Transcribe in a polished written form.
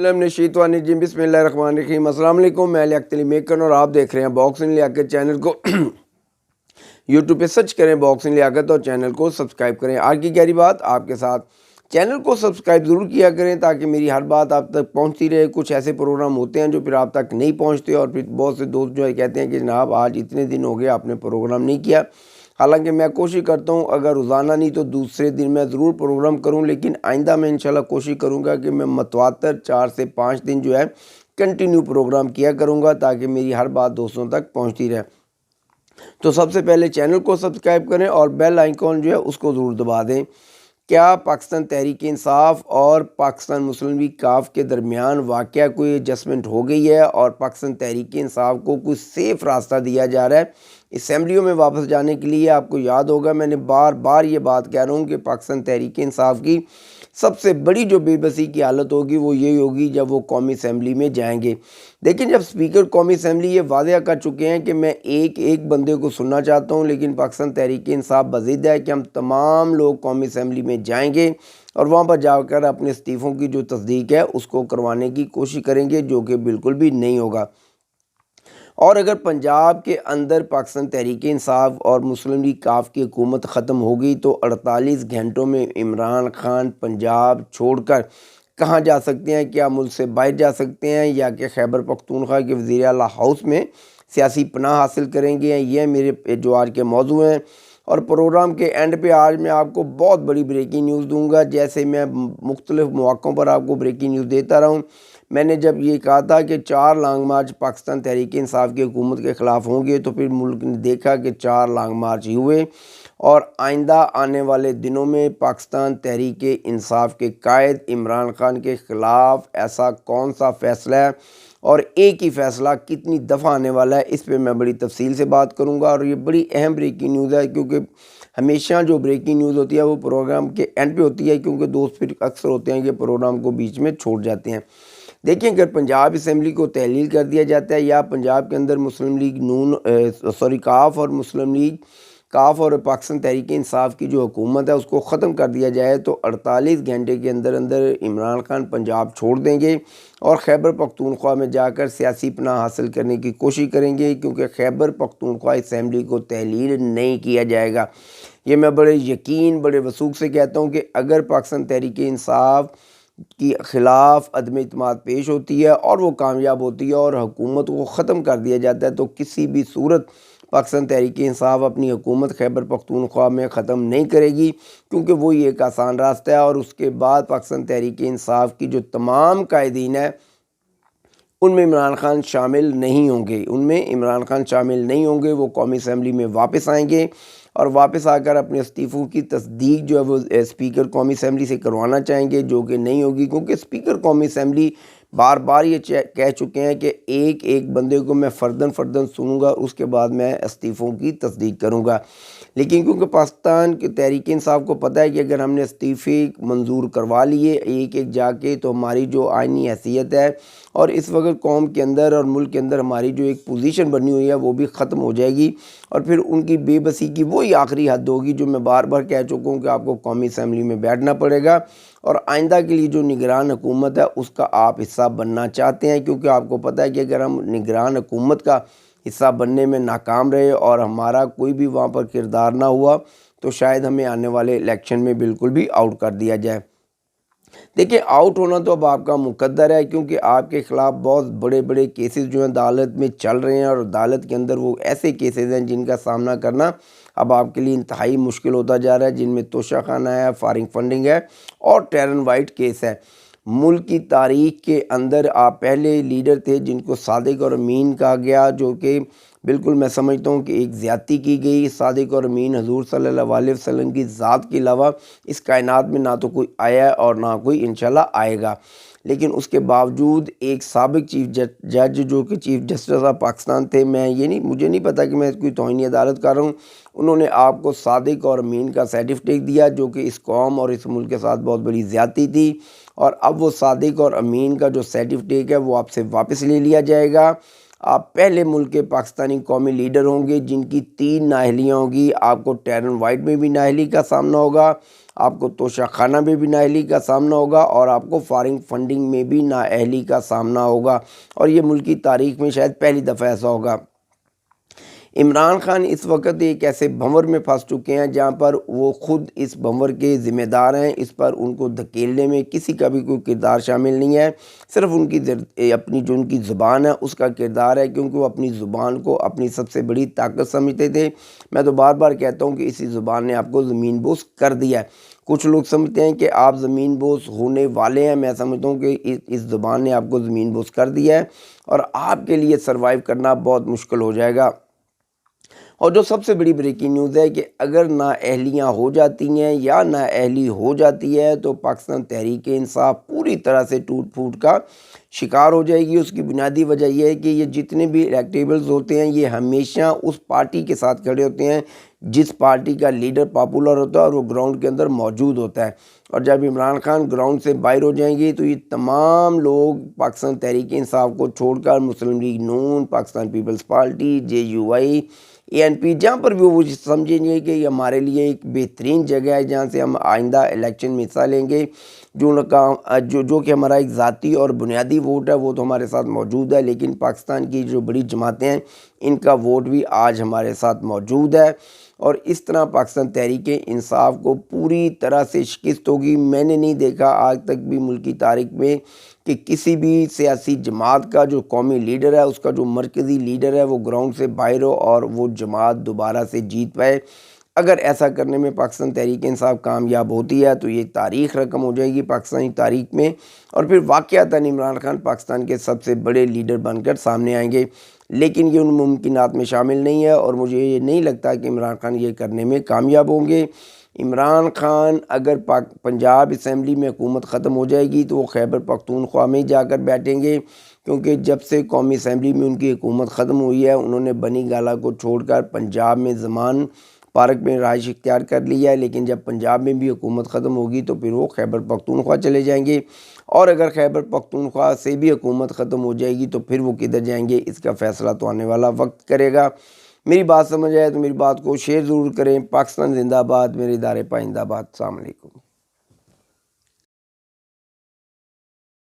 बिस्मिल्लाहिर्रहमानिर्रहीम बिस्मिल्लाहिर्रहमानिर्रहीम। अस्सलाम वालेकुम। मैं अली अख्तर मेकर और आप देख रहे हैं बॉक्सिंग लियाकत चैनल को। यूट्यूब पे सर्च करें बॉक्सिंग लियाकत और चैनल को सब्सक्राइब करें। आज की गहरी बात आपके साथ, चैनल को सब्सक्राइब ज़रूर किया करें ताकि मेरी हर बात आप तक पहुंचती रहे। कुछ ऐसे प्रोग्राम होते हैं जो फिर आप तक नहीं पहुंचते और फिर बहुत से दोस्त जो है कहते हैं कि जनाब आज इतने दिन हो गए आपने प्रोग्राम नहीं किया। हालांकि मैं कोशिश करता हूं अगर रोज़ाना नहीं तो दूसरे दिन मैं ज़रूर प्रोग्राम करूं, लेकिन आइंदा मैं इंशाल्लाह कोशिश करूंगा कि मैं मतवातर 4 से 5 दिन जो है कंटिन्यू प्रोग्राम किया करूंगा ताकि मेरी हर बात दोस्तों तक पहुंचती रहे। तो सबसे पहले चैनल को सब्सक्राइब करें और बेल आइकॉन जो है उसको ज़रूर दबा दें। क्या पाकिस्तान तहरीक इंसाफ और पाकिस्तान मुस्लिम लीग काफ के दरमियान वाक़या कोई एडजस्टमेंट हो गई है और पाकिस्तान तहरीक इंसाफ को कोई सेफ़ रास्ता दिया जा रहा है असम्बलियों में वापस जाने के लिए? आपको याद होगा मैंने बार बार ये बात कह रहा हूँ कि पाकिस्तान तहरीक इंसाफ की सबसे बड़ी जो बेबसी की हालत होगी वो यही होगी जब वो कौमी असम्बली में जाएंगे। लेकिन जब स्पीकर कौमी असम्बली ये वादा कर चुके हैं कि मैं एक एक बंदे को सुनना चाहता हूँ, लेकिन पाकिस्तान तहरीक इंसाफ बज़िद है कि हम तमाम लोग कौमी असम्बली में जाएंगे और वहाँ पर जाकर अपने इस्तीफ़ों की जो तस्दीक है उसको करवाने की कोशिश करेंगे, जो कि बिल्कुल भी नहीं होगा। और अगर पंजाब के अंदर पाकिस्तान तहरीक इंसाफ और मुस्लिम लीग काफ की हुकूमत ख़त्म हो गई तो 48 घंटों में इमरान खान पंजाब छोड़कर कहाँ जा सकते हैं? क्या मुल्क से बाहर जा सकते हैं या कि खैबर पख्तूनख्वा के वज़ीर आला हाउस में सियासी पनाह हासिल करेंगे? ये मेरे जो आज के मौजू हैं। और प्रोग्राम के एंड पे आज मैं आपको बहुत बड़ी ब्रेकिंग न्यूज़ दूंगा। जैसे मैं मुख्तलिफ मौक़ों पर आपको ब्रेकिंग न्यूज़ देता रहा हूँ। मैंने जब ये कहा था कि 4 लॉन्ग मार्च पाकिस्तान तहरीक इंसाफ की हुकूमत के ख़िलाफ़ होंगे तो फिर मुल्क ने देखा कि 4 लॉन्ग मार्च ही हुए। और आइंदा आने वाले दिनों में पाकिस्तान तहरीक इंसाफ के कायद इमरान खान के ख़िलाफ़ ऐसा कौन सा फ़ैसला है और एक ही फ़ैसला कितनी दफ़ा आने वाला है, इस पे मैं बड़ी तफसील से बात करूंगा। और ये बड़ी अहम ब्रेकिंग न्यूज़ है क्योंकि हमेशा जो ब्रेकिंग न्यूज़ होती है वो प्रोग्राम के एंड पे होती है, क्योंकि दोस्त फिर अक्सर होते हैं कि प्रोग्राम को बीच में छोड़ जाते हैं। देखिए, अगर पंजाब असम्बली को तहलील कर दिया जाता है या पंजाब के अंदर मुस्लिम लीग काफ और मुस्लिम लीग काफ और पाकिस्तान तहरीक इंसाफ की जो हुकूमत है उसको ख़त्म कर दिया जाए तो 48 घंटे के अंदर अंदर इमरान खान पंजाब छोड़ देंगे और खैबर पख्तूनख्वा में जाकर सियासी पनाह हासिल करने की कोशिश करेंगे, क्योंकि खैबर पख्तूनख्वा असम्बली को तहलील नहीं किया जाएगा। ये मैं बड़े यकीन बड़े वसूख से कहता हूँ कि अगर पाकिस्तान तहरीक इंसाफ की ख़िलाफ़ अदम इत्मीनान पेश होती है और वो कामयाब होती है और हुकूमत को ख़त्म कर दिया जाता है तो किसी भी सूरत पाकिस्तान तहरीक इंसाफ अपनी हुकूमत खैबर पख्तूनख्वा में ख़त्म नहीं करेगी, क्योंकि वो ये एक आसान रास्ता है। और उसके बाद पाकिस्तान तहरीक इंसाफ की जो तमाम कायदीन है उनमें इमरान खान शामिल नहीं होंगे। वो कौमी असम्बली में वापस आएंगे और वापस आकर अपने इस्तीफ़ों की तस्दीक जो है वो स्पीकर कौमी असम्बली से करवाना चाहेंगे, जो कि नहीं होगी, क्योंकि स्पीकर कौमी असम्बली बार बार ये कह चुके हैं कि एक एक बंदे को मैं फ़र्दन सुनूंगा, उसके बाद मैं इस्तीफ़ों की तस्दीक करूंगा। लेकिन क्योंकि पाकिस्तान के तहरीक इंसाफ को पता है कि अगर हमने इस्तीफ़े मंजूर करवा लिए एक एक जाके तो हमारी जो आइनी हैसियत है और इस वक्त कौम के अंदर और मुल्क के अंदर हमारी जो एक पोजीशन बनी हुई है वो भी ख़त्म हो जाएगी और फिर उनकी बेबसी की वही आखिरी हद होगी जो मैं बार बार कह चुका हूँ कि आपको कौमी असम्बली में बैठना पड़ेगा और आइंदा के लिए जो निगरान हुकूमत है उसका आप हिस्सा बनना चाहते हैं, क्योंकि आपको पता है कि अगर हम निगरान हुकूमत का हिस्सा बनने में नाकाम रहे और हमारा कोई भी वहाँ पर किरदार ना हुआ तो शायद हमें आने वाले इलेक्शन में बिल्कुल भी आउट कर दिया जाए। देखिए, आउट होना तो अब आपका मुकद्दर है, क्योंकि आपके ख़िलाफ़ बहुत बड़े बड़े केसेस जो हैं अदालत में चल रहे हैं और अदालत के अंदर वो ऐसे केसेस हैं जिनका सामना करना अब आपके लिए इंतहाई मुश्किल होता जा रहा है, जिनमें तोशाखाना है, फॉरेन फंडिंग है और टेरन वाइट केस है। मुल्क की तारीख के अंदर आप पहले लीडर थे जिनको सादिक और अमीन कहा गया, जो कि बिल्कुल मैं समझता हूँ कि एक ज़्यादती की गई। सादिक और अमीन हजूर सल्लल्लाहु अलैहि वसल्लम की ज़ात के अलावा इस कायनात में ना तो कोई आया है और ना कोई इंशाल्लाह आएगा, लेकिन उसके बावजूद एक साबिक चीफ जज जो कि चीफ जस्टिस ऑफ पाकिस्तान थे, मुझे नहीं पता कि मैं कोई तौहीन अदालत कर रहा हूँ, उन्होंने आपको सादिक और अमीन का सर्टिफिकेट दिया जो कि इस कौम और इस मुल्क के साथ बहुत बड़ी ज़्यादती थी। और अब वो सादिक और अमीन का जो सर्टिफिकेट है वो आपसे वापस ले लिया जाएगा آپ پہلے ملک کے پاکستانی قومی لیڈر ہوں گے جن کی 3 نااہلیاں ہوں گی۔ آپ کو ٹیرن وائٹ میں بھی نااہلی کا سامنا ہوگا، آپ کو توشہ خانہ میں بھی نااہلی کا سامنا ہوگا، اور آپ کو فارن فنڈنگ میں بھی نااہلی کا سامنا ہوگا، اور یہ ملک کی تاریخ میں شاید پہلی دفعہ ایسا ہوگا۔ عمران خان اس وقت ایک ایسے بھنور میں پھنس چکے ہیں جہاں پر وہ خود اس بھنور کے ذمہ دار ہیں، اس پر ان کو دھکیلنے میں کسی کا بھی کوئی کردار شامل نہیں ہے، صرف ان کی اپنی جو ان کی زبان ہے اس کا کردار ہے، کیونکہ وہ اپنی زبان کو اپنی سب سے بڑی طاقت سمجھتے تھے۔ میں تو بار بار کہتا ہوں کہ اسی زبان نے آپ کو زمین بوس کر دیا ہے۔ کچھ لوگ سمجھتے ہیں کہ آپ زمین بوس ہونے والے ہیں، میں سمجھتا ہوں کہ اس زبان نے آپ کو زمین بوس کر دیا ہے، اور آپ کے لیے سروائیو کرنا بہت مشکل ہو جائے گا۔ اور جو سب سے بڑی بریکنگ نیوز ہے کہ اگر نااہلیاں ہو جاتی ہیں یا نااہلی ہو جاتی ہے تو پاکستان تحریک انصاف پوری طرح سے ٹوٹ پھوٹ کا شکار ہو جائے گی۔ اس کی بنیادی وجہ یہ ہے کہ یہ جتنے بھی الیکٹیبلز ہوتے ہیں یہ ہمیشہ اس پارٹی کے ساتھ کھڑے ہوتے ہیں جس پارٹی کا لیڈر پاپولر ہوتا ہے اور وہ گراؤنڈ کے اندر موجود ہوتا ہے، اور جب عمران خان گراؤنڈ سے باہر ہو جائیں گے تو یہ تمام لوگ پاکستان تحریک انصاف کو چھوڑ کر مسلم لیگ نون، پاکستان پیپلز پارٹی، JUI، ANP، جہاں پر بھی وہ سمجھیں گے کہ یہ ہمارے لیے ایک بہترین جگہ ہے جہاں سے ہم آئندہ الیکشن میں حصہ لیں گے، جو کہ ہمارا ایک ذاتی اور بنیادی ووٹ ہے وہ تو ہمارے ساتھ موجود ہے، لیکن پاکستان کی جو بڑی جماعتیں ہیں ان کا ووٹ بھی آج ہمارے ساتھ موجود ہے، اور اس طرح پاکستان تحریک انصاف کو پوری طرح سے شکست ہوگی۔ میں نے نہیں دیکھا آج تک بھی ملکی تاریخ میں کہ کسی بھی سیاسی جماعت کا جو قومی لیڈر ہے، اس کا جو مرکزی لیڈر ہے وہ گراؤنڈ سے باہر ہو اور وہ جماعت دوبارہ سے جیت پائے۔ اگر ایسا کرنے میں پاکستان تحریک انصاف کامیاب ہوتی ہے تو یہ تاریخ رقم ہو جائے گی پاکستانی تاریخ میں، اور پھر واقعتاً عمران خان پاکستان کے سب سے بڑے لیڈر بن کر سامنے آئیں گے، لیکن یہ ان ممکنات میں شامل نہیں ہے، اور مجھے یہ نہیں لگتا کہ عمران خان یہ کرنے میں کامیاب ہوں گے۔ عمران خان اگر پنجاب اسمبلی میں حکومت ختم ہو جائے گی تو وہ خیبر پختونخوا میں جا کر بیٹھیں گے، کیونکہ جب سے قومی اسمبلی میں ان کی حکومت ختم ہوئی ہے انہوں نے بنی گالہ کو چھوڑ کر پنجاب میں زمان پارک میں رہائش اختیار کر لی ہے، لیکن جب پنجاب میں بھی حکومت ختم ہوگی تو پھر وہ خیبر پختونخوا چلے جائیں گے، اور اگر خیبر پختونخوا سے بھی حکومت ختم ہو جائے گی تو پھر وہ کدھر جائیں گے اس کا فیصلہ تو آنے والا وقت کرے گا۔ میری بات سمجھ آئے تو میری بات کو شیئر ضرور کریں۔ پاکستان زندہ باد، میرے ادارے پائندہ باد۔ السلام علیکم۔